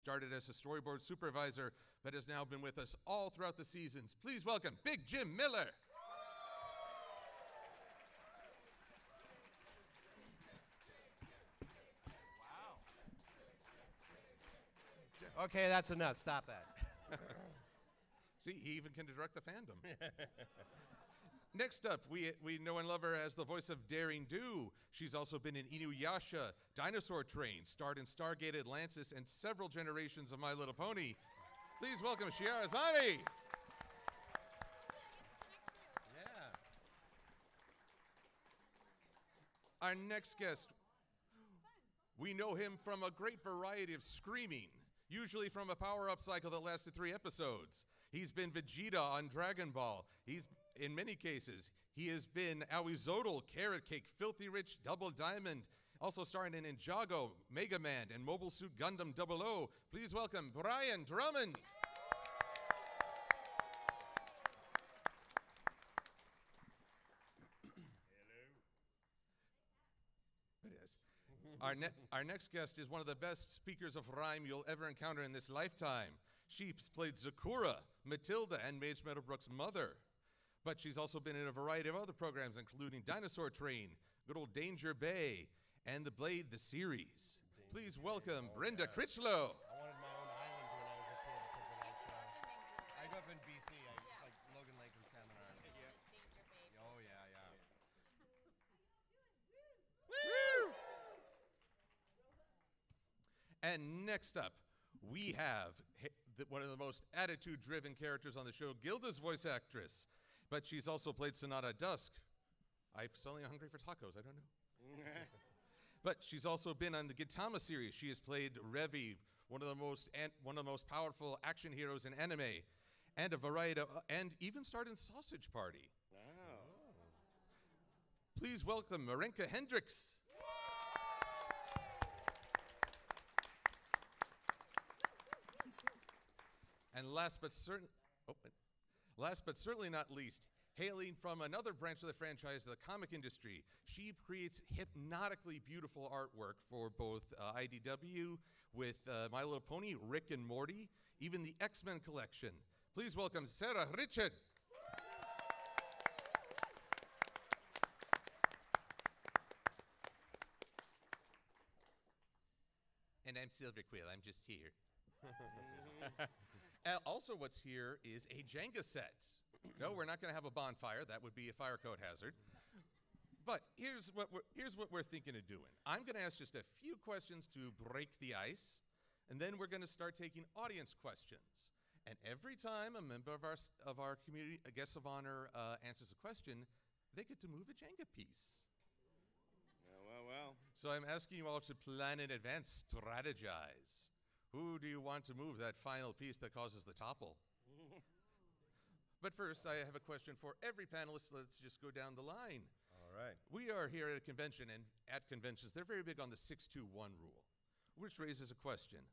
Started as a storyboard supervisor, but has now been with us all throughout the seasons. Please welcome Big Jim Miller. Wow. Okay, that's enough. Stop that. See, he even can direct the fandom. Next up, we know and love her as the voice of Daring Do. She's also been in Inuyasha, Dinosaur Train, starred in Stargate Atlantis, and several generations of My Little Pony. Please welcome Shiarazani. Yeah. Our next guest, we know him from a great variety of screaming, usually from a power-up cycle that lasted 3 episodes. He's been Vegeta on Dragon Ball. In many cases, he has been Aoizotl, Carrot Cake, Filthy Rich, Double Diamond, also starring in Ninjago, Mega Man, and Mobile Suit Gundam 00. Please welcome Brian Drummond. It is. Our next guest is one of the best speakers of rhyme you'll ever encounter in this lifetime. She's played Zakura, Matilda, and Mage Meadowbrook's mother. But she's also been in a variety of other programs, including Dinosaur Train, good old Danger Bay, and The Blade, the series. Please welcome Brenda Critchlow. I wanted my own island when I was a kid because of that show. I grew up in BC. It's like Logan Lake and Salmon Island. Yeah. Oh, yeah, yeah. Woo! And next up, we have one of the most attitude-driven characters on the show, Gilda's voice actress. But she's also played Sonata Dusk. I'm suddenly hungry for tacos, I don't know. But she's also been on the Gintama series. She has played Revi, one of the most powerful action heroes in anime, and a variety of, and even starred in Sausage Party. Wow. Please welcome Marenka Hendricks. And last but certainly not least, hailing from another branch of the franchise, the comic industry, she creates hypnotically beautiful artwork for both IDW with My Little Pony, Rick and Morty, even the X-Men collection. Please welcome Sarah Richard. And I'm Silver Quill, I'm just here. Also what's here is a Jenga set. No, we're not going to have a bonfire. That would be a fire code hazard. But here's what we're thinking of doing. I'm going to ask just a few questions to break the ice, and then we're going to start taking audience questions. And every time a member of our community, a guest of honor, answers a question, they get to move a Jenga piece. Well. So I'm asking you all to plan in advance, strategize. Who do you want to move that final piece that causes the topple? But first, I have a question for every panelist. Let's just go down the line. All right. We are here at a convention, and at conventions, they're very big on the 6-2-1 rule, which raises a question.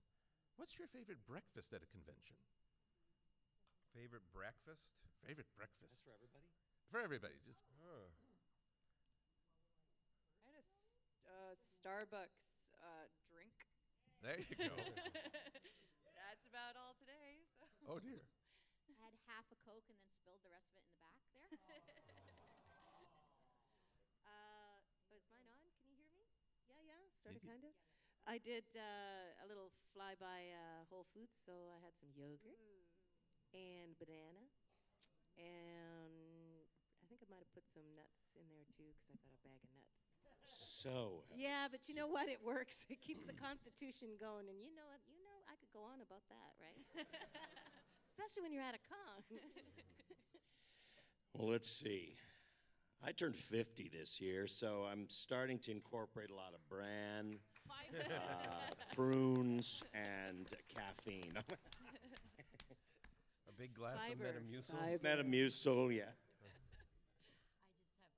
What's your favorite breakfast at a convention? Favorite breakfast? Favorite breakfast. That's for everybody? For everybody. Just. I had a Starbucks drink. There you go. That's about all today. So. Oh, dear. I had half a Coke and then spilled the rest of it in the back there. Was mine on? Can you hear me? Yeah, sort of, kind of. I did a little flyby Whole Foods, so I had some yogurt and banana, and I think I might have put some nuts in there too, because I got a bag of nuts. So. Yeah, but you know what? It works. It keeps the constitution going, and you know, I could go on about that, right? Especially when you're at a con. Well, let's see. I turned 50 this year, so I'm starting to incorporate a lot of bran, prunes, and caffeine. A big glass Fiber. of Metamucil. Fiber. Metamucil, yeah. I just have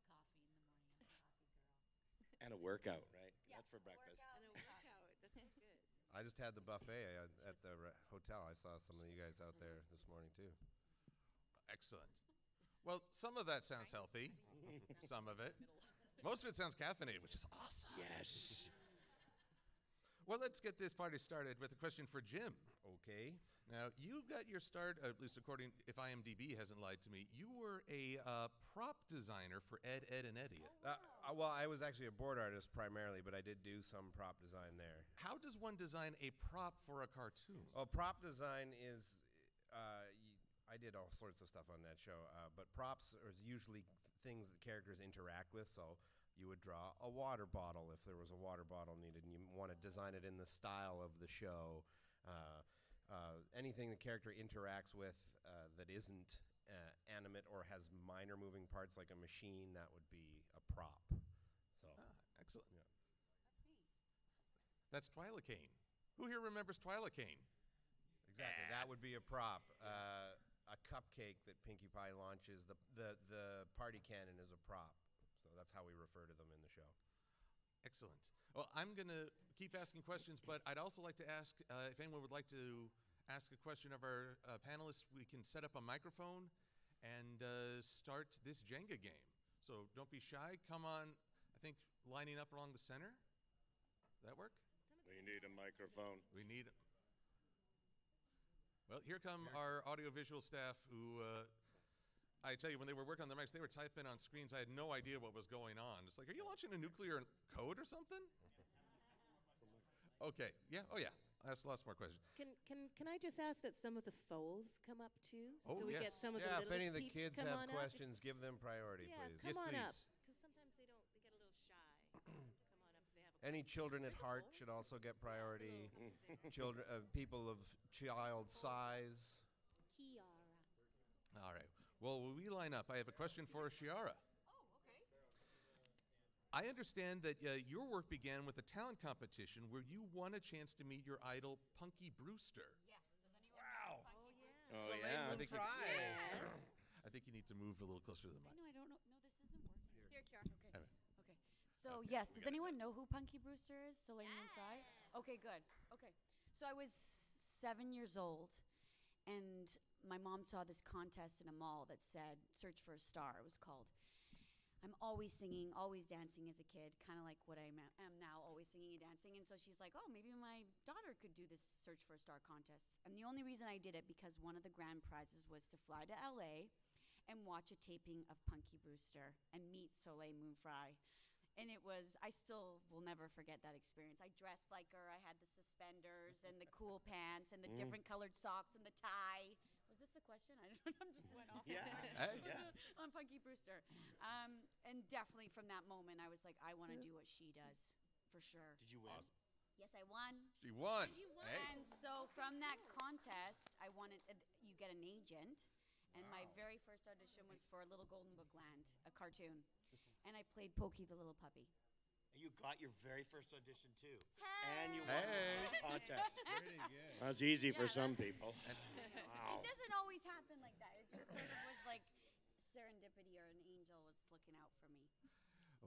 coffee in the morning. I'm a coffee girl. And a workout, right? Yeah, That's for breakfast. And a workout. That's so good. I just had the buffet at the hotel. I saw some of you guys out there this morning, too. Excellent. Well, some of that sounds healthy. Some of it. Most of it sounds caffeinated, which is awesome. Yes. Well, let's get this party started with a question for Jim. Okay. Now, you got your start, at least according, if IMDb hasn't lied to me, you were a prop designer for Ed, Ed, and Eddie. Well, I was actually a board artist primarily, but I did do some prop design there. How does one design a prop for a cartoon? Well, prop design is, I did all sorts of stuff on that show, but props are usually things that characters interact with, so you would draw a water bottle if there was a water bottle needed, and you want to design it in the style of the show. Anything the character interacts with that isn't animate or has minor moving parts like a machine, that would be a prop. So, Excellent. yeah. That's Twyla Kane. Who here remembers Twyla Kane? Exactly, that would be a prop. A cupcake that Pinkie Pie launches, the party cannon is a prop. So that's how we refer to them in the show. Excellent. Well, I'm going to keep asking questions, but I'd also like to ask if anyone would like to ask a question of our panelists, we can set up a microphone and start this Jenga game. So don't be shy. Come on, I think lining up along the center. That work? We need a microphone. We need. Well, here come our audiovisual staff who, I tell you, when they were working on the mics, they were typing on screens. I had no idea what was going on. It's like, are you launching a nuclear code or something? Okay, yeah, oh yeah. I asked lots more questions. Can I just ask that some of the foals come up too? Oh, so we get yes. some of Yeah, the if any of the littlest kids peeps come have on up. questions, give them priority, Yeah, please. come Yes, on up. please. Because sometimes they get a little shy. Come on up if they have a Any question. children at heart should also get priority. Children, people of child size. Kiara. All right. Well, when we line up, I have a question for Shiara. Oh, okay. I understand that your work began with a talent competition where you won a chance to meet your idol, Punky Brewster. Yes. Does anyone know Punky Brewster? Oh, Soleil yeah. I Moon think you- Frye. I think you need to move a little closer to the mic. I know, I don't know. No, this isn't working. Here, Kiara. Okay. Alright. Okay. So, Okay, yes, we does got it anyone know who Punky Brewster is? Soleil Moon Frye? Yes. Okay, good. Okay. So I was 7 years old, and my mom saw this contest in a mall that said Search for a Star, it was called. I'm always singing, always dancing as a kid, kind of like what I am now, always singing and dancing. And so she's like, oh, maybe my daughter could do this Search for a Star contest. And the only reason I did it because one of the grand prizes was to fly to LA and watch a taping of Punky Brewster and meet Soleil Moon Frye. And it was, I still will never forget that experience. I dressed like her. I had the suspenders and the cool pants and the different colored socks and the tie. Was this the question? I don't know. I'm just went off. Yeah. Hey. Yeah. On Punky Brewster. And definitely from that moment, I was like, I want to do what she does, for sure. Did you win? Yes, I won. She won. You won. Hey. And so from that contest, I wanted, you get an agent. And my very first audition was for Little Golden Book Land, a cartoon. And I played Pokey the little puppy. You got your very first audition too. Hey. And you won Hey. the contest. Pretty good. That's easy for Yeah, some people. It Wow. doesn't always happen like that. It just sort of was like serendipity, or an angel was looking out for me.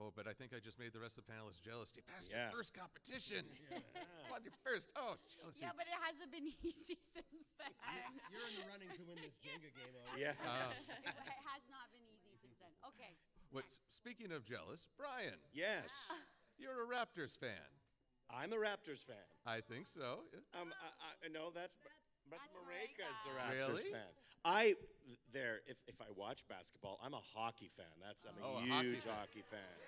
Oh, but I think I just made the rest of the panelists jealous. You passed Yeah. your first competition. Won your first. Oh, jealousy. Yeah, but it hasn't been easy since then. You're in the running to win this Jenga game. Yeah. It has not been easy since then. Okay. Speaking of jealous, Brian, Yes. you're a Raptors fan. I'm a Raptors fan. I think so. Yeah. No, that's Mareka's the Mareka. Raptors Really? fan. If I watch basketball, I'm a hockey fan. I'm Oh, a a hockey huge fan. hockey fan.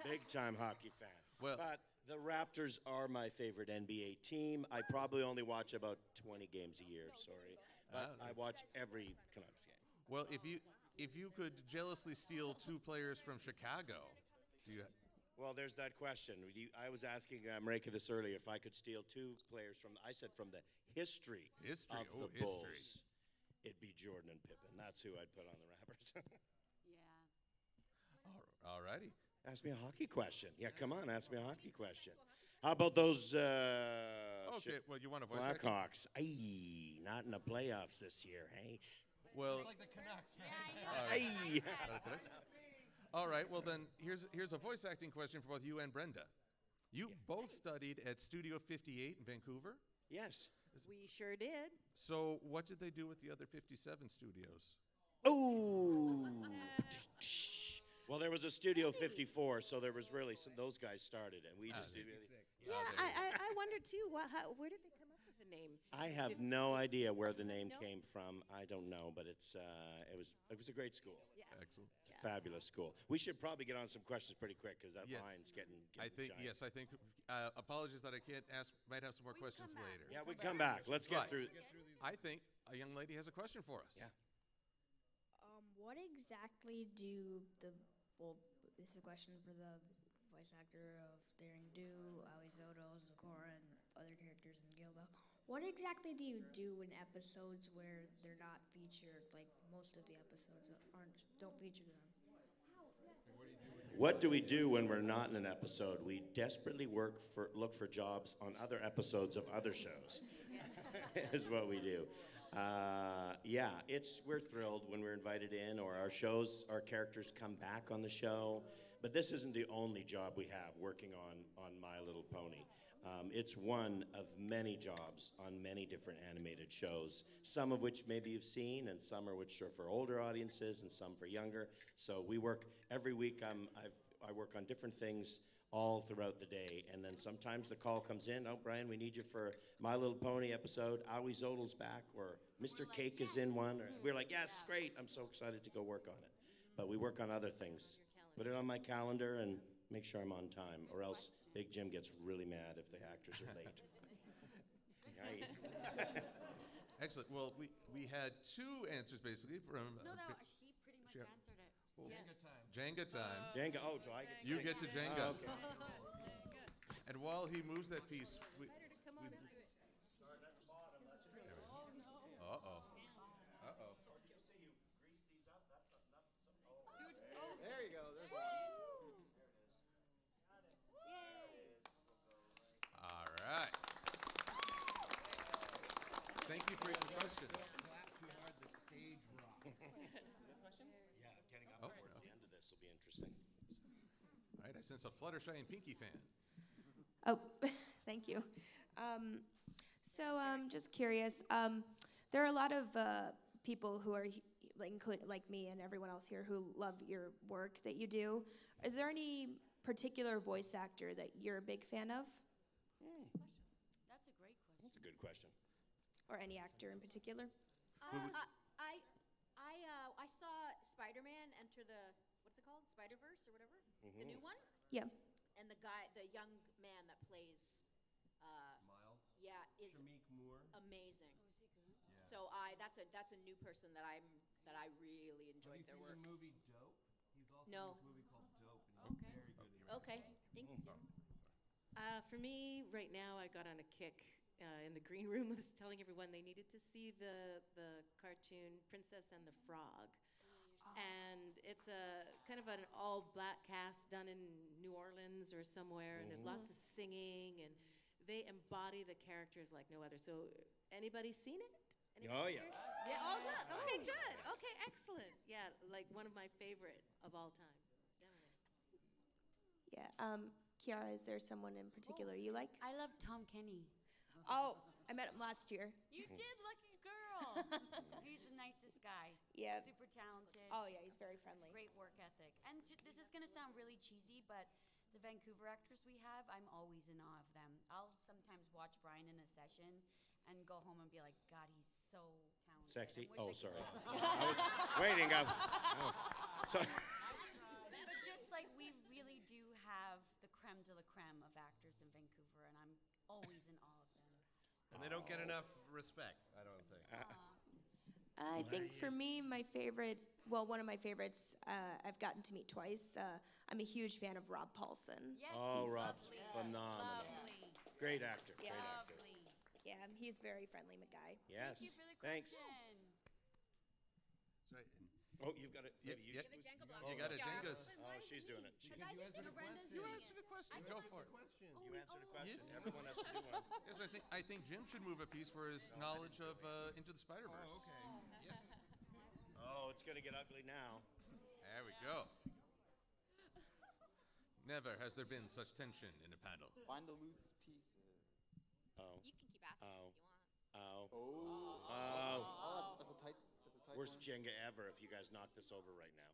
Big time hockey fan. Well- but the Raptors are my favorite NBA team. I probably only watch about 20 games a year, sorry. But I watch every Canucks game. Well, if you could jealously steal two players from Chicago, do you? Well, there's that question. I was asking Mareka this earlier if I could steal two players from the history History, of oh, the history. Bulls. It'd be Jordan and Pippen. That's who I'd put on the Rappers. Yeah. All righty. Ask me a hockey question. Yeah, come on, ask me a hockey question. How about those Okay. Well, you want a voice acting? Blackhawks? Aye, not in the playoffs this year, hey? Well, Like the Canucks, right? Aye. all right. Well, then here's a voice acting question for both you and Brenda. You both studied at Studio 58 in Vancouver. Yes. We sure did. So, what did they do with the other 57 studios? Ooh. Well, there was a Studio 54, so there was really those guys started, and we just did really. Yeah, I wondered too. Where did they come up with the name? I have no idea where the name came from. I don't know, but it was a great school. Yeah. Excellent. It's a fabulous school. We should probably get on some questions pretty quick because that Yes. line's getting I think giant. yes. I think. Apologies that I can't ask. Might have some more questions later. Yeah, we come back. Let's get Right. through. I think a young lady has a question for us. Yeah. What exactly do well, this is a question for the voice actor of Daring Do, Aoizoto, Zakora, and other characters in Gilda. What exactly do you do in episodes where they're not featured, like most of the episodes don't feature them? What do we do when we're not in an episode? We desperately look for jobs on other episodes of other shows. Is what we do. Yeah, we're thrilled when we're invited in, or our characters come back on the show. But this isn't the only job we have working on My Little Pony. It's one of many jobs on many different animated shows, some of which maybe you've seen, and some are which are for older audiences, and some for younger. So we work every week. I work on different things all throughout the day, and then sometimes the call comes in. Oh, Brian, we need you for My Little Pony episode. Aoi Zodel's back, or Mr. Cake is in one. Or we're like, yes, great. I'm so excited to go work on it. But we work on other things. Put it on my calendar and make sure I'm on time, or else Big Jim gets really mad if the actors are late. Excellent. Well, we had two answers basically from. No, he pretty much answered it. Jenga time. Jenga. Oh, do I get to You get to Jenga. Oh, okay. And while he moves that piece, Uh-oh. There you go. There's All right. Thank you for your question. Clap too hard, the stage rocks. Yeah, getting up Oh, towards no. the end of this will be interesting. All right, I sense a Fluttershy and Pinky fan. Oh, thank you. Just curious. There are a lot of people who are like me and everyone else here who love your work that you do. Is there any particular voice actor that you're a big fan of, That's a great question. That's a good question. or any actor in particular? I saw Spider-Man enter what's it called? Spider-Verse or whatever? The new one? Yeah. And the young man that plays Miles. yeah, is Shameik Moore. amazing. Yeah. So that's a new person that I really Have enjoyed you their seen work. the movie Dope? He's also No. in this movie called Dope, and he's very good. Okay, thank you. For me, right now, I got on a kick in the green room was telling everyone they needed to see the cartoon Princess and the Frog. And it's a kind of an all-black cast done in New Orleans or somewhere, and there's lots of singing, and they embody the characters like no other. So, anybody seen it? Oh, yeah. Yeah. Oh, good. Okay, good. Okay, excellent. Yeah, like one of my favorite of all time. Definitely. Yeah. Kiara, is there someone in particular you like? I love Tom Kenny. Oh, I met him last year. You did, lucky girl. He's the nicest guy. Yeah. Super talented. Oh yeah, he's very friendly. Great work ethic. And this is going to sound really cheesy, but the Vancouver actors we have, I'm always in awe of them. I'll sometimes watch Brian in a session and go home and be like, God, he's so talented. Sexy. I wish Oh, I could sorry. do I was waiting. Sorry. But just like we really do have the creme de la creme of actors in Vancouver, and I'm always in awe of them. And they don't get enough respect, I don't think. I think for me, my favorite, well, one of my favorites I've gotten to meet twice. I'm a huge fan of Rob Paulson. Yes, Oh, he's Rob's lovely. phenomenal. Lovely. Great actor. Yeah. Great actor. Lovely. Yeah, he's very friendly guy. Yes. Thank you for the Thanks. question. That's right. And Oh, you've got it. Yeah, Maybe yeah. you You got it, Jenga's. Oh, she's doing it. Because you answered a question. You answered a question. Go for it. You answered a question. Yes. Everyone has to do one. Yes, I think Jim should move a piece for his knowledge of Into the Spider-Verse. Oh, okay. Yes. Oh, it's going to get ugly now. There we go. Never has there been such tension in a panel. Find the loose pieces. Oh. You can keep asking Oh. if you want. Oh. Oh. Oh. That's a tight. That's a tight Worst one. Jenga ever if you guys knock this over right now.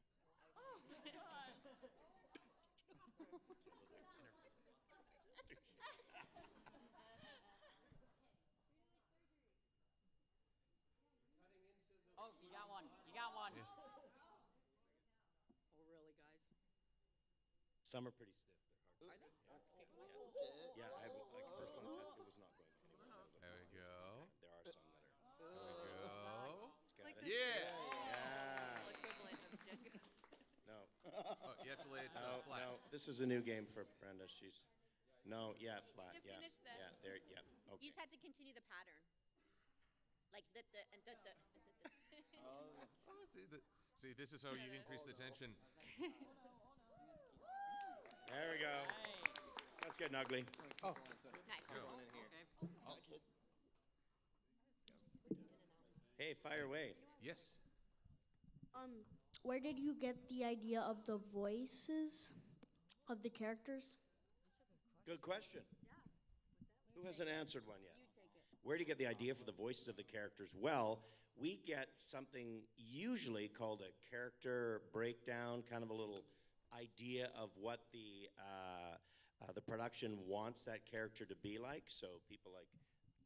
Yes. Oh, really, guys? Some are pretty stiff. They're hard. Are they? Yeah, I haven't, like, first one I tested, it was not going anywhere. There we go. There are some that are. There we go. Got it? Yeah. Yeah. Equivalent of Jenga. No. Oh, you have to lay it No, flat. no. This is a new game for Brenda. She's. No, yeah, flat. You Yeah. finished the- Yeah, there, yeah. Okay. You just had to continue the pattern. Like the and the. Oh, see, this is how you increase the tension. There we go. That's getting ugly. Oh, Nice. Go. Hey, fire away. Yes. Where did you get the idea of the voices of the characters? Good question. Who hasn't answered one yet? Where do you get the idea for the voices of the characters? Well, we get something usually called a character breakdown, kind of a little idea of what the production wants that character to be like. So people like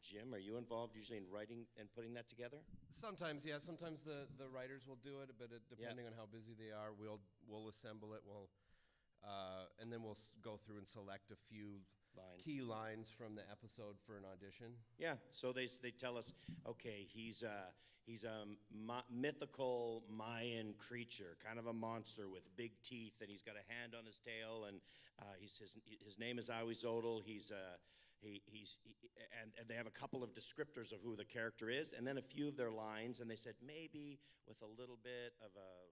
Jim, are you involved usually in writing and putting that together? Sometimes, yeah. Sometimes the writers will do it, but depending on how busy they are, we'll assemble it. And then we'll go through and select a few key lines from the episode for an audition. Yeah. So they tell us, okay, he's a mythical Mayan creature, kind of a monster with big teeth, and he's got a hand on his tail, and his name is Awizodal. And they have a couple of descriptors of who the character is, and then a few of their lines, and they said maybe with a little bit of a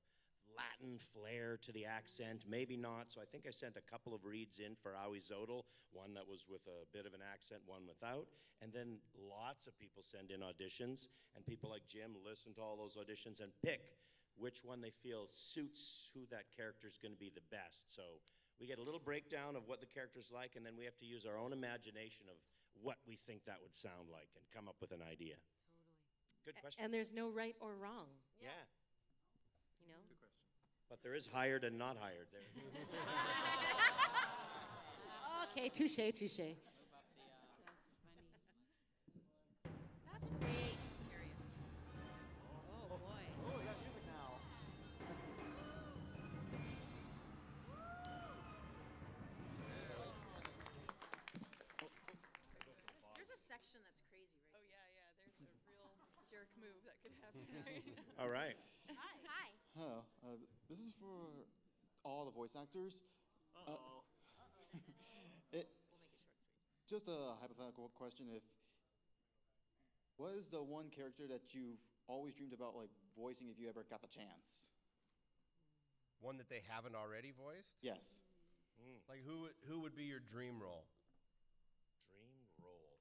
Latin flair to the accent, maybe not. So I think I sent a couple of reads in for Awizodal, one that was with a bit of an accent, one without, and then lots of people send in auditions, and people like Jim listen to all those auditions and pick which one they feel suits who that character is going to be the best. So we get a little breakdown of what the character's like, and then we have to use our own imagination of what we think that would sound like and come up with an idea. Totally. Good question. And there's no right or wrong, Yeah. you know? Good question. But there is hired and not hired there. Okay, touche. That's funny. That's way too curious. Oh boy. Oh, we got music now. There's a section that's crazy, right? Oh yeah, yeah. There's a real jerk move that could happen right now. All right. Hi. Hello. This is for all the voice actors. We'll Uh-oh. make it short, sweet. Just a hypothetical question. What is the one character that you've always dreamed about like voicing if you ever got the chance? One that they haven't already voiced? Yes. Like who would be your dream role? Dream role.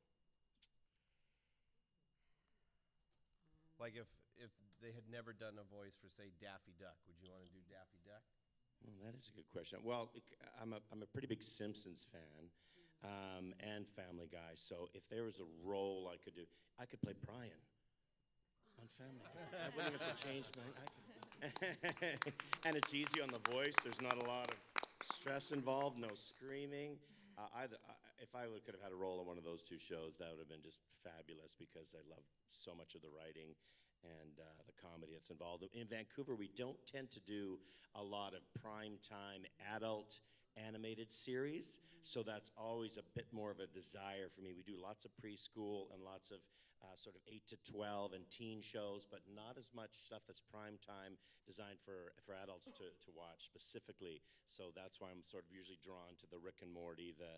Like if they had never done a voice for, say, Daffy Duck, would you want to do Daffy Duck? Well, that is a good question. Well, I'm a pretty big Simpsons fan and Family Guy. So if there was a role I could do, I could play Brian on Family Guy. I wouldn't have to change my. And it's easy on the voice. There's not a lot of stress involved. No screaming. If I could have had a role on one of those two shows, that would have been just fabulous because I love so much of the writing and the comedy that's involved. In Vancouver, we don't tend to do a lot of primetime adult animated series, so that's always a bit more of a desire for me. We do lots of preschool and lots of sort of 8 to 12 and teen shows, but not as much stuff that's primetime designed for adults to watch specifically. So that's why I'm sort of usually drawn to the Rick and Morty, the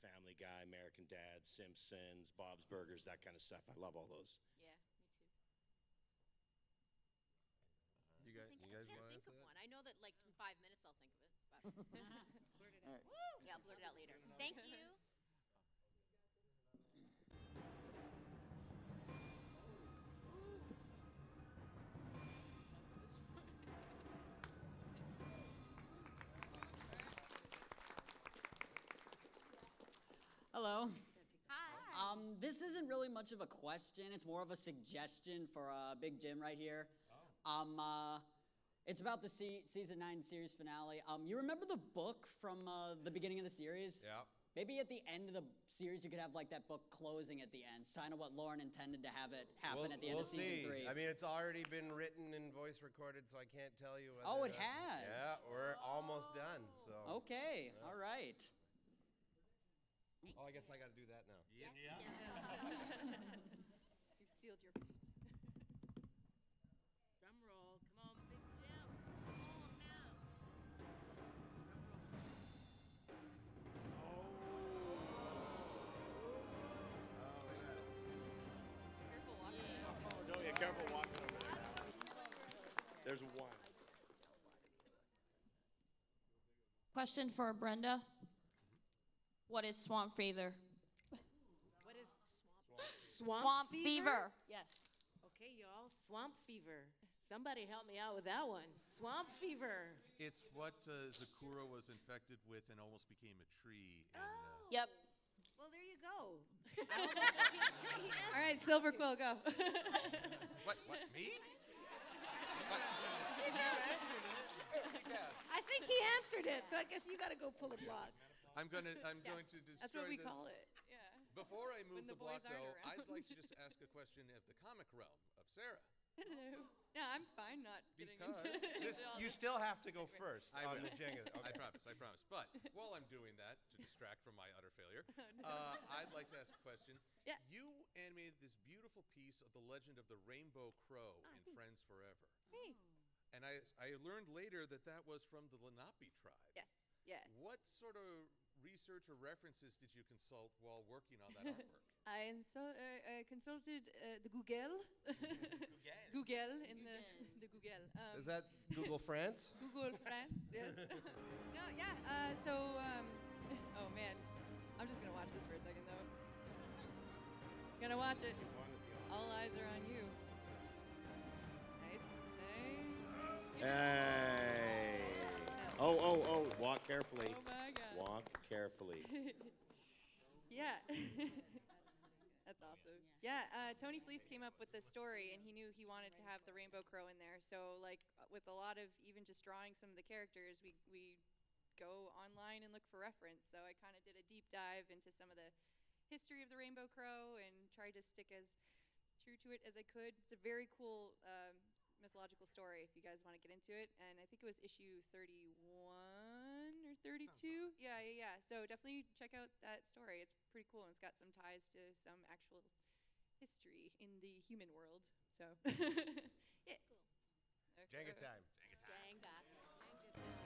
Family Guy, American Dad, Simpsons, Bob's Burgers, that kind of stuff. I love all those. Yeah, me too. You guys I want can't to think answer of that? one. I know that like in 5 minutes I'll think of it. But blurt it out. All right. Woo! Yeah, I'll blurt it out later. Thank you. Hello. Hi. This isn't really much of a question. It's more of a suggestion for Big Jim right here. It's about the season 9 series finale. You remember the book from the beginning of the series? Yeah. Maybe at the end of the series, you could have like that book closing at the end, kind of what Lauren intended to have it happen at the end of season 3. I mean, it's already been written and voice recorded, so I can't tell you. Oh, it has. Yeah, we're almost done. So. Okay. All right. Oh, I guess I got to do that now. Yes. You've sealed your fate. Drum roll. Come on, Big Jim. Come on now. Careful walking around. Oh, no, yeah, careful walking over there. There's one. Question for Brenda. What is swamp fever? What is swamp fever. Yes. Okay, y'all. Swamp fever. Somebody help me out with that one. Swamp fever. It's what Zakura was infected with and almost became a tree. And, Yep. Well, there you go. I don't know if I can tree answer. All right, Silver Quill, go. What, me? I think he answered it, so I guess you got to go pull a block. I'm going to destroy That's what we this. call it. Yeah. Before I move When the the block, boys aren't though, I'd around. like to just ask a question of the comic realm of Sarah. Hello. Yeah, I'm fine not getting Because into all You this. still have to go first I on will. the Jenga. I Okay. promise. But while I'm doing that, to distract from my utter failure, I'd like to ask a question. Yeah. You animated this beautiful piece of the legend of the Rainbow Crow in Friends Forever. Thanks. And I learned later that that was from the Lenape tribe. Yes. Yeah. What sort of research or references did you consult while working on that artwork? I consulted the Google. Google in the Google. Is that Google France? Google France? Yes. No. Yeah. Oh man, I'm just gonna watch this for a second though. Gonna watch it. All eyes are on you. Nice. Hey. Oh. Walk carefully. Oh my God. Walk carefully. Yeah. That's awesome. Yeah, Tony Fleece came up with the story, and he knew he wanted to have the Rainbow Crow in there. So, like, with a lot of even just drawing some of the characters, we go online and look for reference. So I kind of did a deep dive into some of the history of the Rainbow Crow and tried to stick as true to it as I could. It's a very cool mythological story if you guys want to get into it. And I think it was issue 31 or 32. Yeah. So definitely check out that story. It's pretty cool, and it's got some ties to some actual history in the human world. So, yeah. Cool. Jenga time. Jenga. That's what I do too.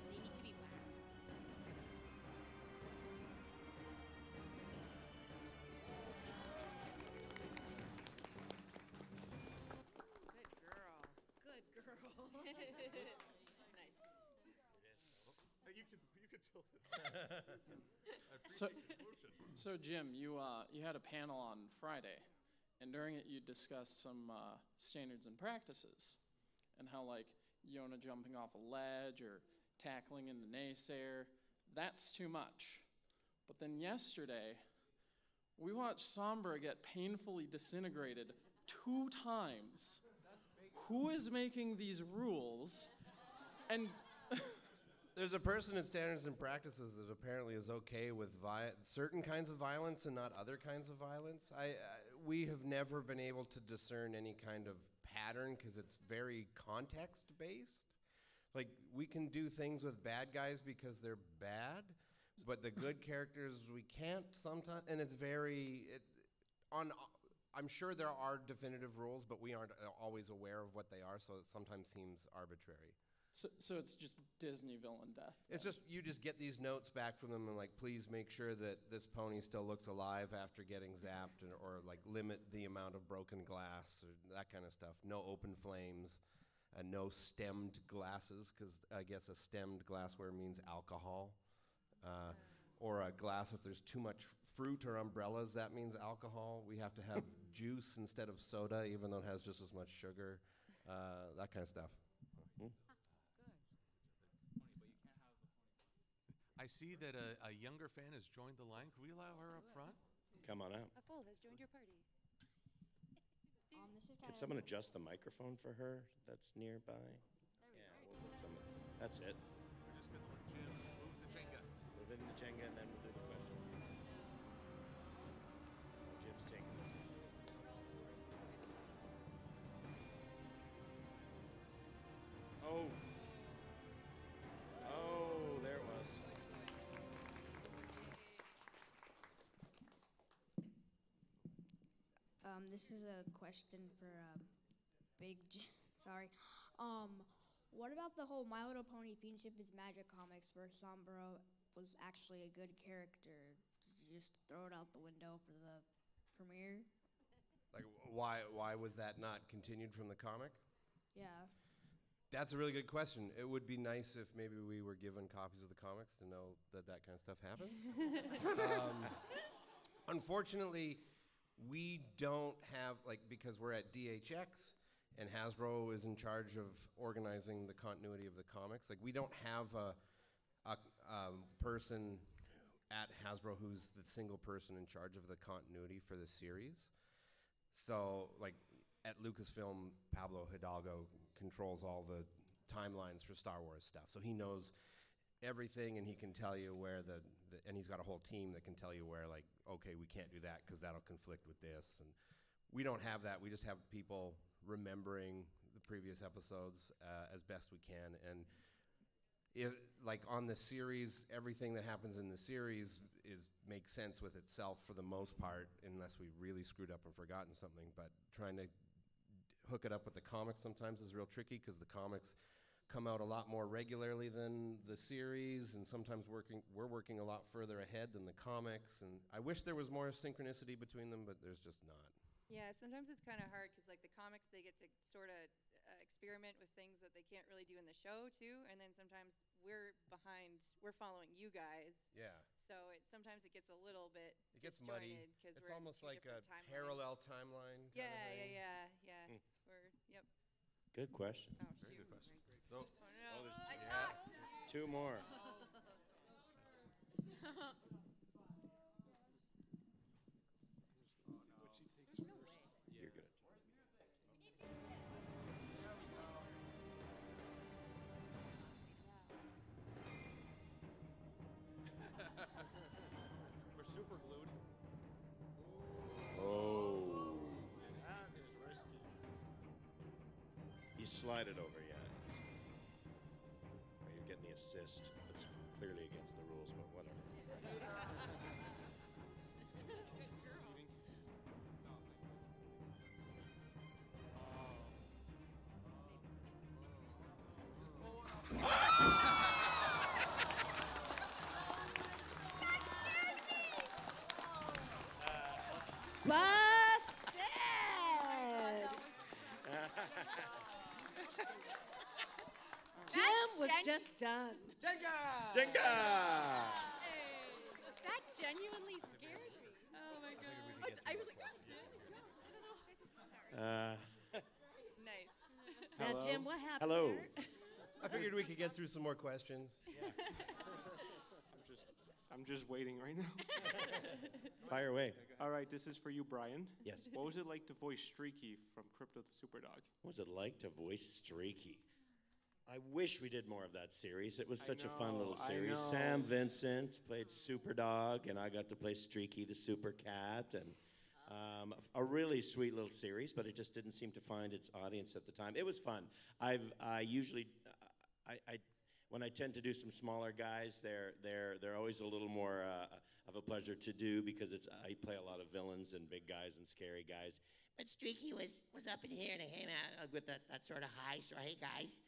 They need to be waxed. Good girl. Nice. You could tilt it. I So, appreciate your emotion. so Jim, you had a panel on Friday, and during it you discussed some standards and practices, and how like Yona jumping off a ledge or tackling in the naysayer, that's too much. But then yesterday, we watched Sombra get painfully disintegrated 2 times. Who is making these rules? And There's a person in Standards and Practices that apparently is okay with certain kinds of violence and not other kinds of violence. We have never been able to discern any kind of pattern because it's very context-based. Like, we can do things with bad guys because they're bad, but the good characters we can't sometimes, and it's I'm sure there are definitive rules, but we aren't always aware of what they are, so it sometimes seems arbitrary. so it's just Disney villain death. It's just, you just get these notes back from them and like, please make sure that this pony still looks alive after getting zapped, or like limit the amount of broken glass, or that kind of stuff. No open flames, and no stemmed glasses, because I guess a stemmed glassware means alcohol. Or a glass, if there's too much fruit or umbrellas, that means alcohol. We have to have juice instead of soda, even though it has just as much sugar. That kind of stuff. I see that a younger fan has joined the line. Can we allow her up front? Come on out. A fool has joined your party. This is Can kind someone adjust the microphone for her that's nearby? We'll put some. That's it. We're just going to let Jim move the Jenga. Move it in the Jenga, and then we'll do the question. Jim's taking this one. Oh. Oh, there it was. This is a question for sorry. What about the whole My Little Pony Friendship is Magic comics where Sombra was actually a good character? Did you just throw it out the window for the premiere? Like, why was that not continued from the comic? Yeah. That's a really good question. It would be nice if maybe we were given copies of the comics to know that that kind of stuff happens. Unfortunately, we don't have, like, because we're at DHX and Hasbro is in charge of organizing the continuity of the comics, like, we don't have a person at Hasbro who's the single person in charge of the continuity for the series. So, like, at Lucasfilm, Pablo Hidalgo controls all the timelines for Star Wars stuff. So he knows everything, and he can tell you where and he's got a whole team that can tell you where, like, okay, we can't do that because that'll conflict with this. And we don't have that. We just have people remembering the previous episodes as best we can. And if, like, on the series, everything that happens in the series makes sense with itself for the most part, unless we really screwed up and forgotten something. But trying to hook it up with the comics sometimes is real tricky because the comics come out a lot more regularly than the series, and sometimes we're working a lot further ahead than the comics. And I wish there was more synchronicity between them, but there's just not. Yeah, sometimes it's kind of hard because, like, the comics, they get to sort of experiment with things that they can't really do in the show, too. And then sometimes we're following you guys. Yeah. So sometimes it gets a little bit It gets muddy. because It's we're almost in two like a different timelines. parallel timeline. Yeah, kind of thing. yeah. Yep. Good question. Oh, Very shoot. good question. Oh, So, no. there's I two. talked. Two more. You're good. We're super glued. Oh. That is risky. You slide it over, yeah. You're getting the assist. It's clearly against the rules, but whatever. Busted! Jim was just done. Jenga! That genuinely scared me. Oh, my God. I was like, nice. Now, Jim, what happened Hello. there? I figured we could get through some more questions. I'm just waiting right now. Fire away. All right, this is for you, Brian. Yes. What was it like to voice Streaky from Crypto the Superdog? What was it like to voice Streaky? I wish we did more of that series. It was such a fun little I series. know. Sam Vincent played Superdog, and I got to play Streaky the Super Cat, and a really sweet little series, but it just didn't seem to find its audience at the time. It was fun. I usually when I tend to do some smaller guys, they're always a little more of a pleasure to do because I play a lot of villains and big guys and scary guys. But Streaky was up in here and I came out with that sort of high, so hey guys.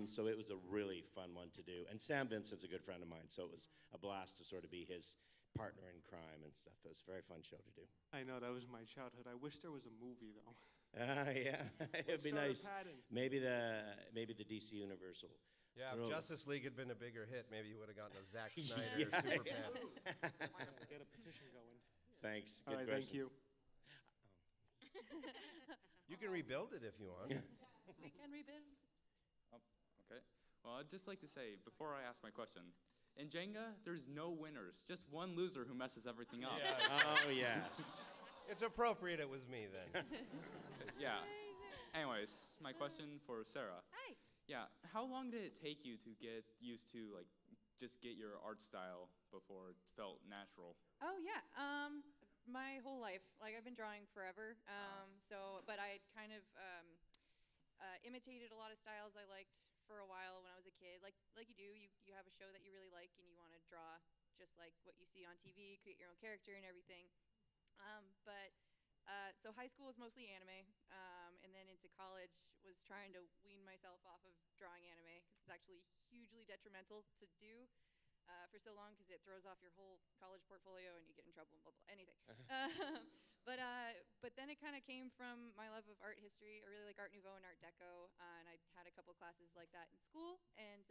So it was a really fun one to do. And Sam Vincent's a good friend of mine, so it was a blast to sort of be his partner in crime and stuff. It was a very fun show to do. I know, that was my childhood. I wish there was a movie, though. Yeah, it'd be Starter nice. Patton. Maybe the DC Universal. Yeah, if throw- Justice League had been a bigger hit, maybe you would have gotten a Zack Snyder Yeah, Super yeah. Pants. Get a petition going. Thanks. All Good right, thank question. you. You can rebuild it if you want. We can rebuild. Oh, okay. Well, I'd just like to say, before I ask my question, In Jenga, there's no winners, just one loser who messes everything up. Oh, yes. It's appropriate it was me then. Yeah. Anyways, my question for Sarah. Hi. Yeah, how long did it take you to get used to, like, just get your art style before it felt natural? Oh yeah, my whole life. Like I've been drawing forever. But I kind of imitated a lot of styles I liked for a while when I was a kid. Like you do, you have a show that you really like and you want to draw just like what you see on TV, create your own character and everything. So high school was mostly anime, and then into college was trying to wean myself off of drawing anime because it's actually hugely detrimental to do for so long because it throws off your whole college portfolio and you get in trouble and blah blah anything. But then it kind of came from my love of art history. I really like Art Nouveau and Art Deco, and I had a couple classes like that in school. And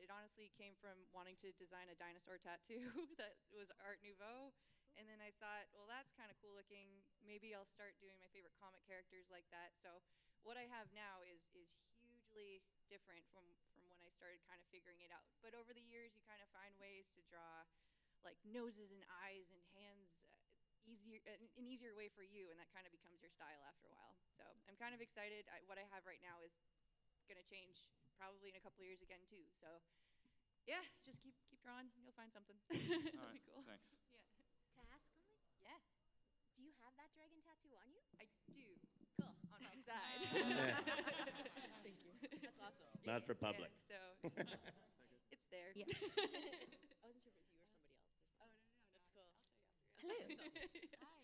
it honestly came from wanting to design a dinosaur tattoo that was Art Nouveau. And then I thought, well, that's kind of cool looking. Maybe I'll start doing my favorite comic characters like that. So what I have now is hugely different from when I started kind of figuring it out. But over the years, you kind of find ways to draw like noses and eyes and hands an easier way for you, and that kind of becomes your style after a while. So I'm kind of excited. What I have right now is going to change probably in a couple of years again too. So yeah, just keep drawing. You'll find something. All right, be cool. thanks. Yeah. Can I ask something? Yeah. Do you have that dragon tattoo on you? I do. Cool. On my side. Thank you. That's awesome. Not for public. Yeah, so it's there. Yeah. I wasn't sure if it was you or somebody else. Oh no, That's cool. Hello. Hi.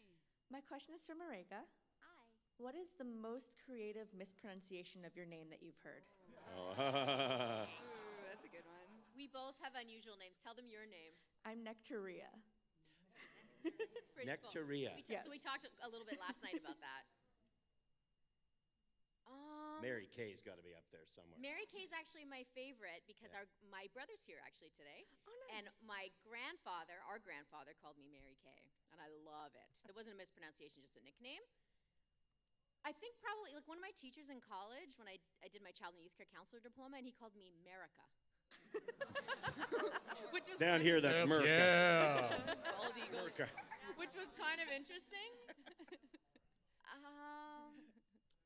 My question is for Marika. Hi. What is the most creative mispronunciation of your name that you've heard? Ooh, that's a good one. We both have unusual names. Tell them your name. I'm Nectaria. Pretty Nectaria. Cool. So we talked a little bit last night about that. Mary Kay's got to be up there somewhere. Mary Kay's actually my favorite because my brother's here actually today. Oh, nice. And my grandfather, our grandfather, called me Mary Kay. And I love it. There wasn't a mispronunciation, just a nickname. I think probably, like one of my teachers in college, when I did my child and youth care counselor diploma, and he called me Merica. Which was Down here, that's Merca. Yeah. Bald Eagles. Which was kind of interesting.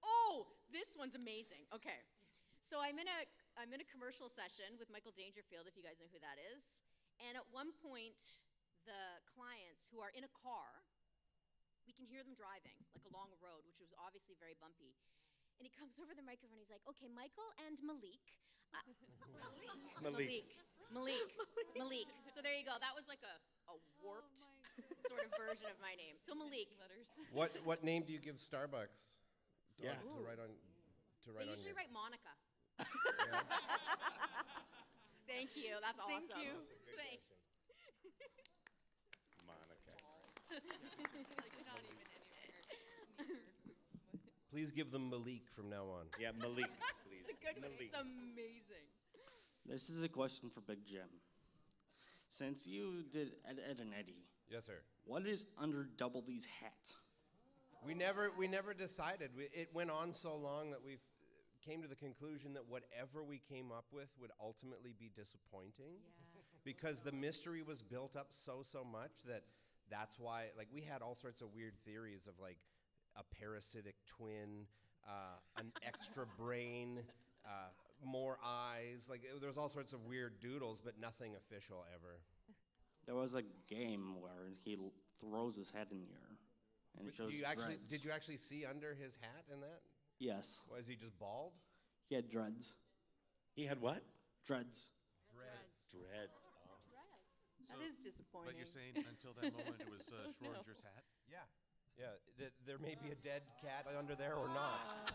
Oh, this one's amazing. Okay, so I'm in a commercial session with Michael Dangerfield, if you guys know who that is. And at one point, the clients who are in a car, we can hear them driving like along a road, which was obviously very bumpy. And he comes over the microphone. He's like, "Okay, Michael and Malik." Malik. So there you go. That was like a warped sort of version of my name. So Malik. Letters. What name do you give Starbucks? Yeah. To write on. They usually your- write Monica. Thank you. That's awesome. Thank you. Thanks. Monica. Like not even anywhere near. Please give them Malik from now on. Yeah, Malik, please. It's a good one. Malik. It's amazing. This is a question for Big Jim. Since you did Ed and Eddie, Yes, sir. what is under Double D's hat? We never decided. It went on so long that we came to the conclusion that whatever we came up with would ultimately be disappointing. Because the mystery was built up so much that's why, like, we had all sorts of weird theories of like a parasitic twin, an extra brain, more eyes. Like there's all sorts of weird doodles, but nothing official ever. There was a game where he throws his head in the air, and it shows dreads. Did you actually see under his hat in that? Yes. Was he just bald? He had dreads. He had what? Dreads. Dreads. That is disappointing. But you're saying until that moment it was Schrodinger's hat? Yeah. Yeah. There may be a dead cat under there or not.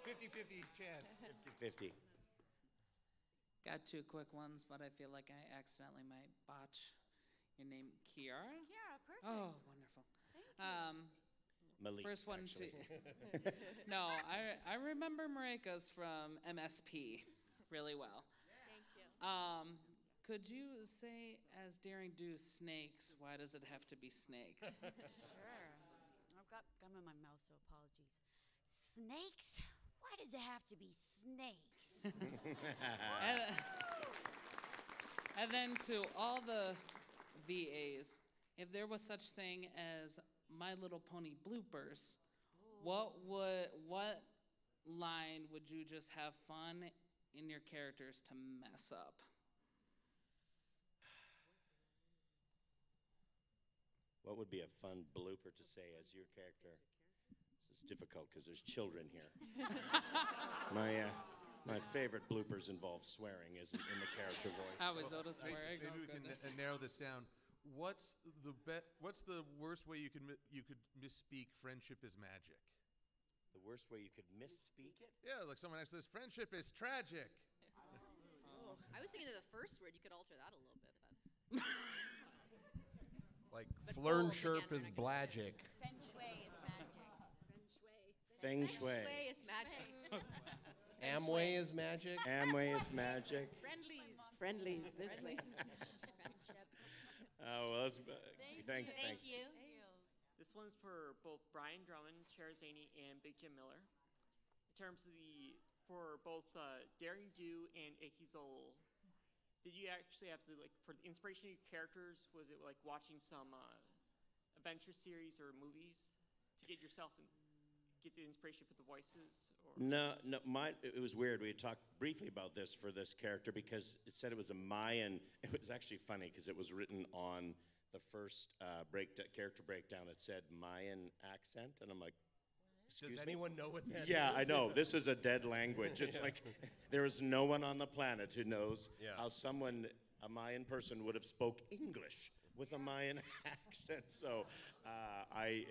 50-50 chance. 50-50. Got two quick ones, but I feel like I accidentally might botch your name, Kiara. Kiara, perfect. Oh, wonderful. Malik, First one actually. to no, I remember Marika's from MSP really well. Thank you. Could you say, as Daring Do, snakes? Why does it have to be snakes? Sure. I've got gum in my mouth, so apologies. Snakes? Why does it have to be snakes? And then to all the VAs, if there was such thing as My Little Pony bloopers, what line would you just have fun in your characters to mess up? What would be a fun blooper to say as your character? This is difficult because there's children here. My favorite bloopers involve swearing, isn't in the character voice. How is Oda swearing? Maybe we can narrow this down. What's the worst way you could misspeak friendship is magic? The worst way you could misspeak it? Yeah, like someone actually says, friendship is tragic. I was thinking of the first word. You could alter that a little bit, but. Like But flernship bold is again, we're not gonna blagic. Feng Shui is magic. Feng Feng Shui. Shui is magic. Amway is magic. Amway is magic. Friendlies this way. Friendship. Oh, well, that's thanks. Thank you. This one's for both Brian Drummond, Cherazani, and Big Jim Miller. In terms of for both Daring Do and Ikizol, did you actually have to, like, for the inspiration of your characters, was it like watching some adventure series or movies to get yourself and get the inspiration for the voices? Or? No, it was weird. We had talked briefly about this for this character because it said it was a Mayan. It was actually funny because it was written on the first character breakdown. It said Mayan accent, and I'm like, Does anyone know what that is? yeah, I know. This is a dead language. It's like there is no one on the planet who knows how a Mayan person would have spoke English with a Mayan accent. So I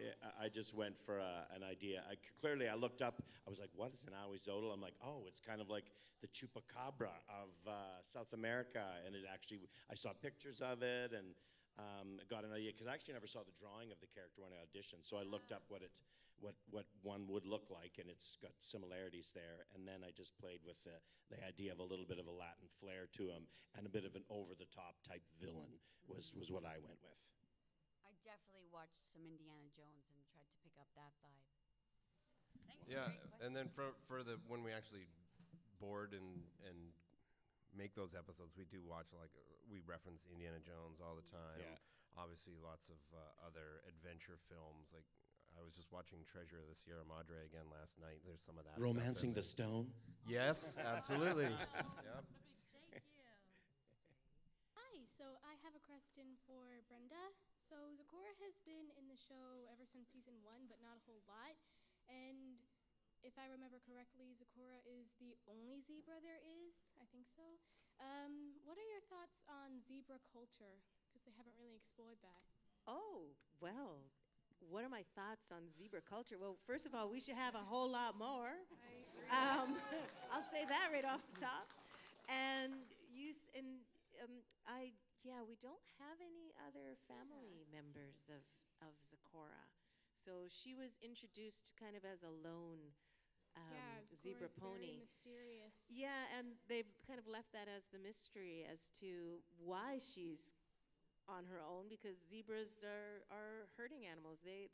just went for an idea. Clearly, I looked up. I was like, what is an Ahuizotl? I'm like, oh, it's kind of like the chupacabra of South America. And it actually, I saw pictures of it and got an idea. Because I actually never saw the drawing of the character when I auditioned. So I looked up what one would look like, and it's got similarities there. And then I just played with the idea of a little bit of a Latin flair to him, and a bit of an over-the-top type villain was what I went with. I definitely watched some Indiana Jones and tried to pick up that vibe. Thanks Yeah, for a great question. and then for the when we actually board and make those episodes, we do watch, like, we reference Indiana Jones all the time. Yeah. Obviously, lots of other adventure films. Like, I was just watching Treasure of the Sierra Madre again last night. There's some of that. Romancing the stuff Stone? in there. Yes, absolutely. Yep. Thank you. Hi, so I have a question for Brenda. So Zecora has been in the show ever since season 1, but not a whole lot. And if I remember correctly, Zecora is the only zebra there is. I think so. What are your thoughts on zebra culture? Because they haven't really explored that. Oh, well, what are my thoughts on zebra culture? Well, first of all, we should have a whole lot more. I'll say that right off the top. And we don't have any other family members of Zecora. So she was introduced kind of as a lone zebra Zecora's pony. Very mysterious. Yeah, and they've kind of left that as the mystery as to why she's on her own, because zebras are herding animals. They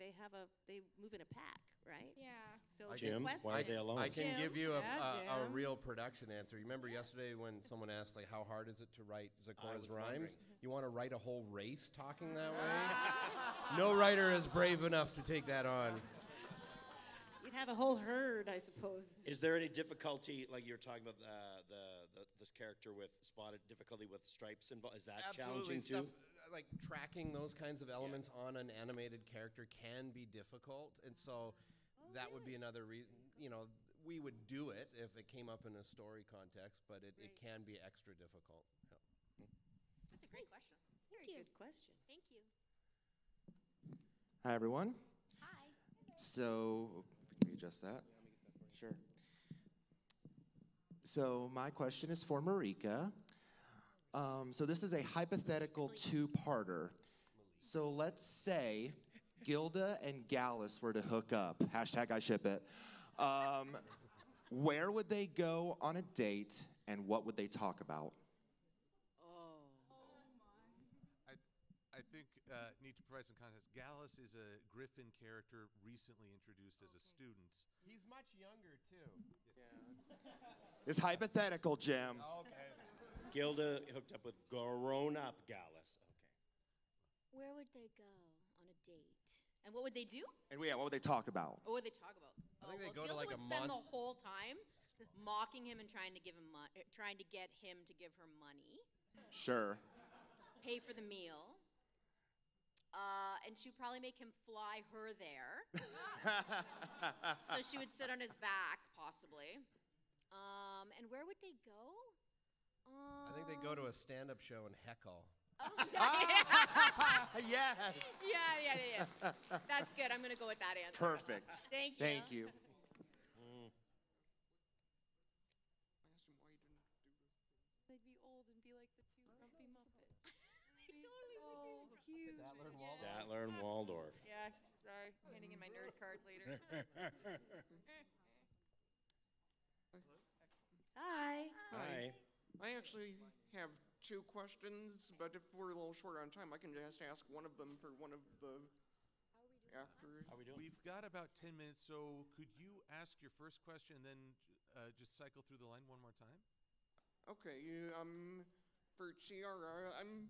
move in a pack, right? Yeah. So Jim, why are they alone? I can Jim? give you a Jim. real production answer. You remember yesterday when someone asked, like, how hard is it to write Zecora's rhymes? You want to write a whole race talking that way? No writer is brave enough to take that on. You'd have a whole herd, I suppose. Is there any difficulty, like you were talking about this character with spotted difficulty with stripes involved? Is that challenging too? Like tracking those kinds of elements on an animated character can be difficult, and so that would be another reason. You know, we would do it if it came up in a story context, but it can be extra difficult. Yeah. That's a great question. Very good question. Thank you. Hi, everyone. Hi. So, can we adjust that? Sure. So, my question is for Marika. So, this is a hypothetical two-parter. So, let's say Gilda and Gallus were to hook up. Hashtag I ship it. Where would they go on a date, and what would they talk about? I think need to provide some context. Gallus is a Griffin character recently introduced as a student. He's much younger too. It's hypothetical, Jim. Okay. Gilda hooked up with grown-up Gallus. Okay. Where would they go on a date? And what would they do? And what would they talk about? What would they talk about? I think they well, go to Gilda like would a spend month. the whole time mocking him and trying to get him to give her money, Sure. pay for the meal. And she'd probably make him fly her there. So she would sit on his back, possibly. And where would they go? I think they go to a stand-up show and heckle. Yes. Yeah. That's good. I'm going to go with that answer. Perfect. Thank you. Thank you. They'd be old and be like the two grumpy Muppets. Be so cute. Statler and Waldorf. Yeah, sorry. Handing in my nerd card later. Hi. Hi. I actually have two questions, but if we're a little short on time, I can just ask one of them for one of the actors. How are we doing? We've got about 10 minutes, so could you ask your first question and then just cycle through the line one more time? Okay, for Chiara, I'm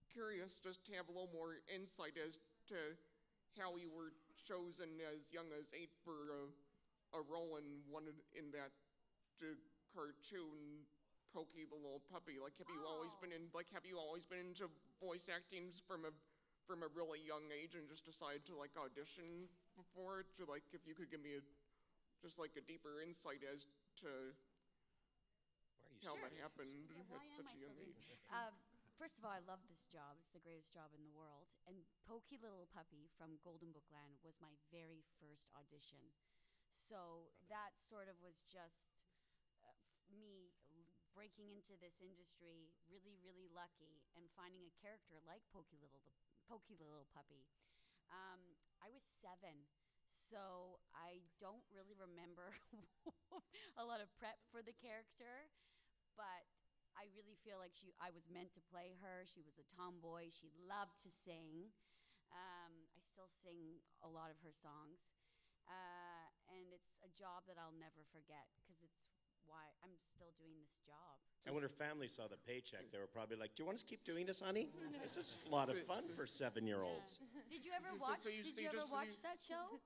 curious just to have a little more insight as to how you were chosen as young as 8 for a role in that cartoon, Pokey the Little Puppy. Like, have you always been into voice acting from a really young age and just decided to like audition for it? To, like, if you could give me a deeper insight as to how that happened Why at am such I a young still age. doing First of all, I love this job. It's the greatest job in the world. And Pokey Little Puppy from Golden Book Land was my very first audition. So that sort of was just me breaking into this industry, really, really lucky, and finding a character like Pokey Little Puppy. I was 7, so I don't really remember a lot of prep for the character, but I really feel like I was meant to play her. She was a tomboy. She loved to sing. I still sing a lot of her songs. And it's a job that I'll never forget because it's why I'm still doing this job. And when her family saw the paycheck, they were probably like, "Do you want us to keep doing this, honey? This is a lot of fun for 7-year-olds." Did you ever watch that show?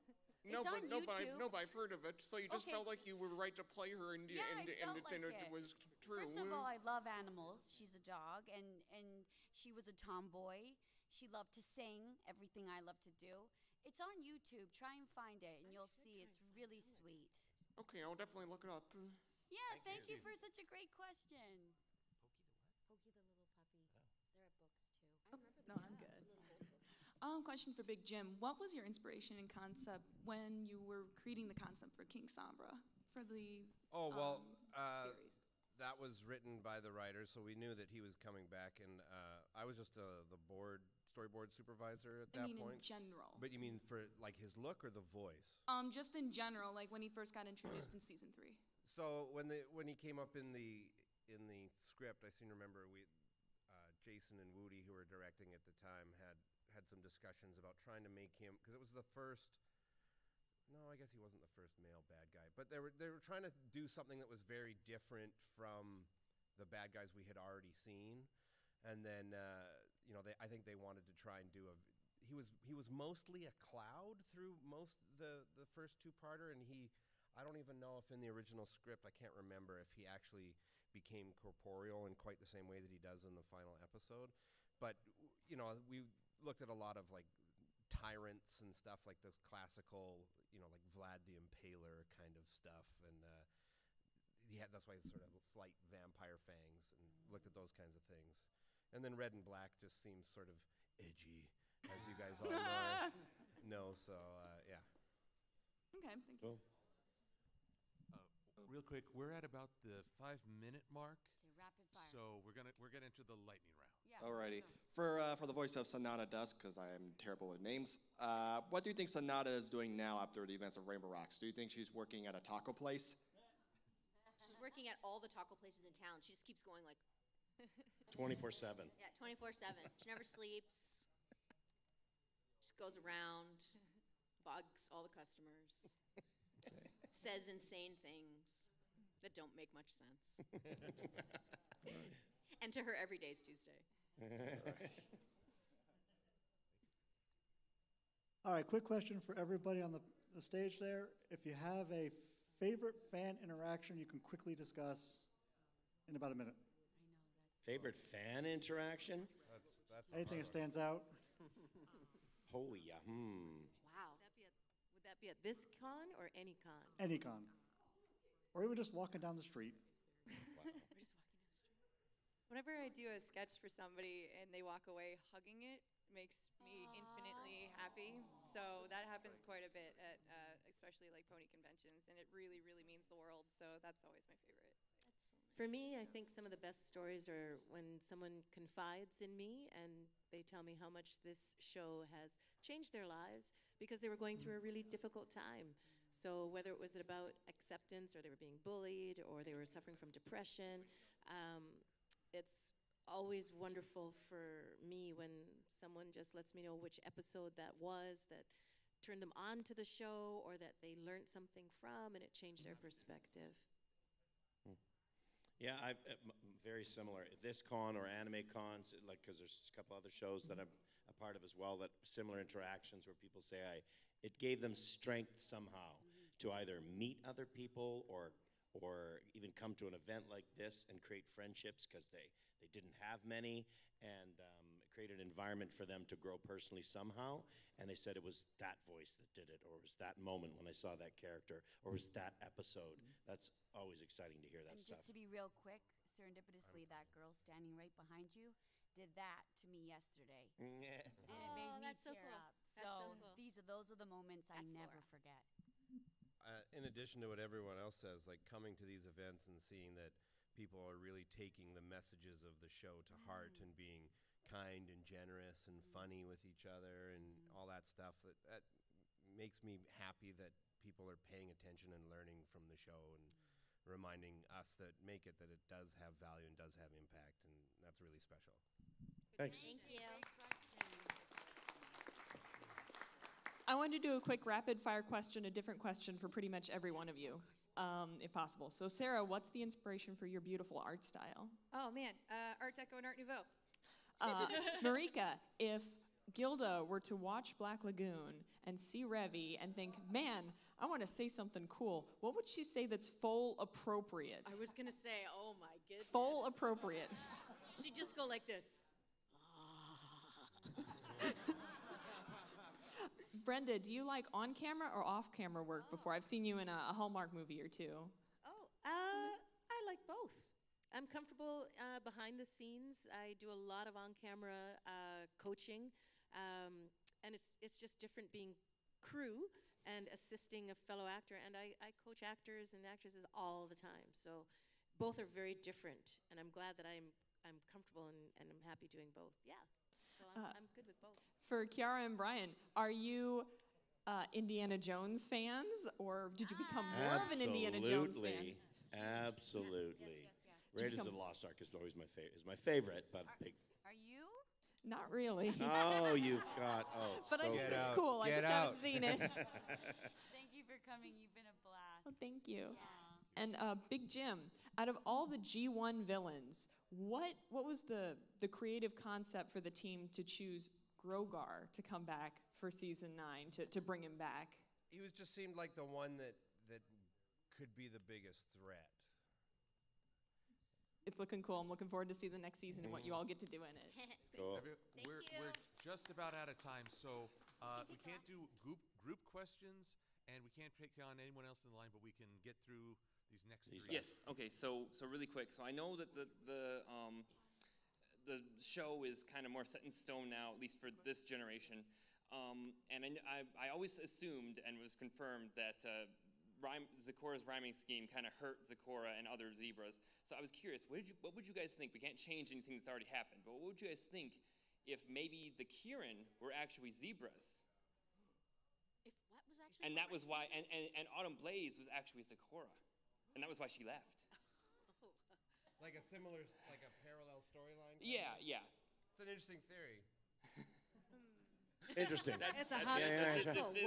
No, It's on but YouTube. I've heard of it. So you just Okay. felt like you were right to play her, and Yeah, I felt like it it. was true. First of all, I love animals. She's a dog, and she was a tomboy. She loved to sing, everything I love to do. It's on YouTube. Try and find it, and you'll see it's really sweet. Okay, I'll definitely look it up. Yeah, thank you for such a great question. Pokey the Little Puppy. They're at books, too. No, I'm good. Question for Big Jim. What was your inspiration and concept when you were creating the concept for King Sombra for the series? That was written by the writers, so we knew that he was coming back, and I was just the storyboard supervisor at that point. In general. But you mean for like his look or the voice? Just in general, like when he first got introduced in season 3. So when he came up in the script, I seem to remember Jason and Woody, who were directing at the time, had some discussions about trying to make him, because it was the first. No, I guess he wasn't the first male bad guy, but they were trying to do something that was very different from the bad guys we had already seen, and then I think they wanted to try and do he was mostly a cloud through most the first two-parter, and I don't even know if in the original script, I can't remember if he actually became corporeal in quite the same way that he does in the final episode, but we looked at a lot of like tyrants and stuff, like those classical, like Vlad the Impaler kind of stuff, and that's why he's sort of slight vampire fangs, and looked at those kinds of things. And then Red and Black just seems sort of edgy, as you guys all know. So yeah. Okay, thank you. Real quick, we're at about the 5-minute mark. Okay, rapid fire. So we're gonna enter the lightning round. Yeah. Alrighty. For the voice of Sonata Dusk, because I am terrible with names, what do you think Sonata is doing now after the events of Rainbow Rocks? Do you think she's working at a taco place? She's working at all the taco places in town. She just keeps going like 24/7. Yeah, 24/7. She never sleeps. Just goes around, bugs all the customers, says insane things that don't make much sense. And to her, every day is Tuesday. All right, quick question for everybody on the stage there. If you have a favorite fan interaction you can quickly discuss in about a minute. Favorite fan interaction? That's Anything that stands out? Oh, yeah. Wow. Would that be at this con or any con? Any con. Or even just walking down the street. Whenever I do a sketch for somebody and they walk away hugging it, makes me infinitely happy. So that happens quite a bit at especially like pony conventions, and it really, really means the world. So that's always my favorite. For me, I think some of the best stories are when someone confides in me and they tell me how much this show has changed their lives because they were going through a really difficult time. So whether it was about acceptance or they were being bullied or they were suffering from depression, it's always wonderful for me when someone just lets me know which episode that was that turned them on to the show or that they learned something from and it changed their perspective. Yeah, very similar. This con or anime cons, like, because there's a couple other shows that I'm a part of as well, that similar interactions where people say it gave them strength somehow to either meet other people or even come to an event like this and create friendships because they didn't have many, and create an environment for them to grow personally somehow. And they said it was that voice that did it, or it was that moment when I saw that character, or it was that episode. That's always exciting to hear that And stuff. just to be real quick, serendipitously, that girl standing right behind you did that to me yesterday. And it made me that's so tear cool. up. That's so cool. Those are the moments I never forget. In addition to what everyone else says, like coming to these events and seeing that people are really taking the messages of the show to heart and being kind and generous and funny with each other and all that stuff, that makes me happy that people are paying attention and learning from the show and reminding us that make it that it does have value and does have impact, and that's really special. Thanks. Thank you. I want to do a quick rapid fire question, a different question for pretty much every one of you, if possible. So Sarah, what's the inspiration for your beautiful art style? Oh man, Art Deco and Art Nouveau. Marika, if Gilda were to watch Black Lagoon and see Revy and think, man, I want to say something cool, what would she say that's full appropriate? I was gonna say, oh my goodness. Full appropriate. She'd just go like this. Brenda, do you like on-camera or off-camera work before? I've seen you in a Hallmark movie or two. I like both. I'm comfortable behind the scenes. I do a lot of on-camera coaching, and it's just different being crew and assisting a fellow actor. And I coach actors and actresses all the time. So both are very different, and I'm glad that I'm comfortable and I'm happy doing both. Yeah, so I'm good with both. For Kiara and Brian, are you Indiana Jones fans, or did you become more of an Indiana Jones fan? Absolutely. Yes. Raiders of the Lost Ark is always my favorite, but big. Are you? Not really. Oh, you've got. But I think it's cool. I just haven't seen it. Thank you for coming. You've been a blast. Oh, thank you. Yeah. And Big Jim, out of all the G1 villains, what was the creative concept for the team to choose Grogar to come back for season 9, to bring him back? He just seemed like the one that could be the biggest threat. It's looking cool. I'm looking forward to see the next season and what you all get to do in it. Cool. We're just about out of time, so we can't do group questions, and we can't pick on anyone else in the line, but we can get through these next three. Yes. Okay. So really quick. So I know that the show is kind of more set in stone now, at least for this generation. And I always assumed and was confirmed that Zikora's rhyming scheme kind of hurt Zikora and other zebras. So I was curious, what would you guys think? We can't change anything that's already happened, but what would you guys think if maybe the Kirin were actually zebras? If what was actually? And that was why, and Autumn Blaze was actually Zikora, and that was why she left. Like a parallel storyline? Yeah. It's an interesting theory. Interesting. It's a hot Well, one interesting. never Okay,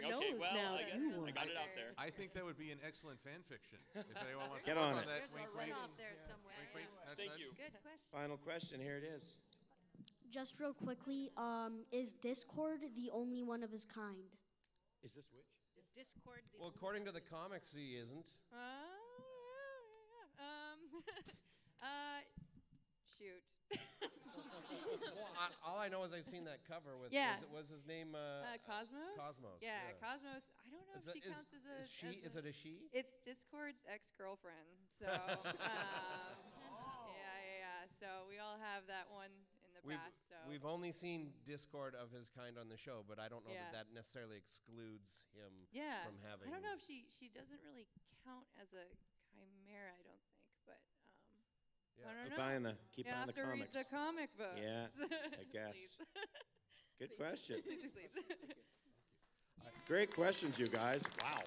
knows well, now, I guess do I got it out there. I think that would be an excellent fan fiction. If anyone wants Get to on work on it. that, There's a wink, wink. spin-off there somewhere. Wink, wink. Nudge, Thank nudge. you. Good question. Final question. Here it is. Just real quickly, is Discord the only one of his kind? Is this which? Is Discord the Well, according to the comics, he isn't. Shoot. Well, all I know is I've seen that cover with. Yeah. Was his name? Cosmos? Cosmos. Yeah, Cosmos. I don't know if she counts as a. Is she? Is it a she? It's Discord's ex-girlfriend. So, yeah. So we all have that one in the past. So We've only seen Discord of his kind on the show, but I don't know Yeah. that necessarily excludes him yeah. from having. I don't know if she doesn't really count as a chimera. I don't think, but I don't Keep know. buying the You buying have the to comics. read the comic books. Yeah, I guess. Please. Good question. Please. Great questions, you guys. Wow.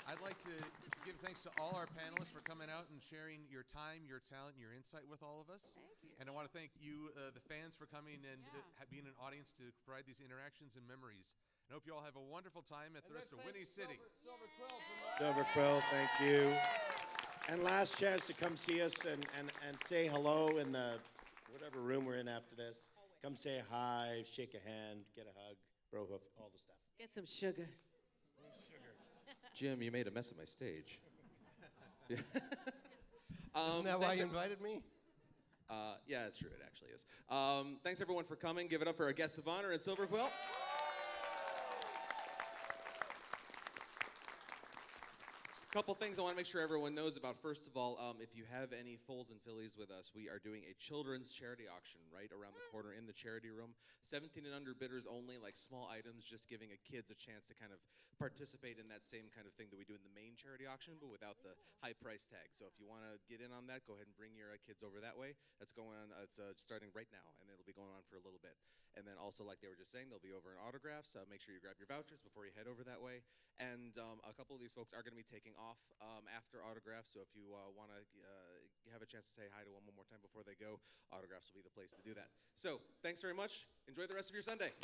I'd like to give thanks to all our panelists for coming out and sharing your time, your talent, and your insight with all of us. Thank you. And I want to thank you, the fans, for coming and being an audience to provide these interactions and memories. I hope you all have a wonderful time at the rest of Whinny City. Silver Quill, thank you. And last chance to come see us and say hello in the whatever room we're in after this. Come say hi, shake a hand, get a hug, bro hoof, all the stuff. Get some sugar. Jim, you made a mess of my stage. Isn't that why you invited me? Yeah, it's true. It actually is. Thanks, everyone, for coming. Give it up for our guests of honor at Silver Quill. Couple things I want to make sure everyone knows about. First of all, if you have any foals and fillies with us, we are doing a children's charity auction right around the corner in the charity room. 17 and under bidders only, like small items, just giving kids a chance to kind of participate in that same kind of thing that we do in the main charity auction, but without the high price tag. So if you want to get in on that, go ahead and bring your kids over that way. That's going on. It's starting right now, and it'll be going on for a little bit. And then also, like they were just saying, they'll be over in autographs. Make sure you grab your vouchers before you head over that way. And a couple of these folks are going to be taking off after autographs. So if you want to have a chance to say hi to one more time before they go, autographs will be the place to do that. So thanks very much. Enjoy the rest of your Sunday.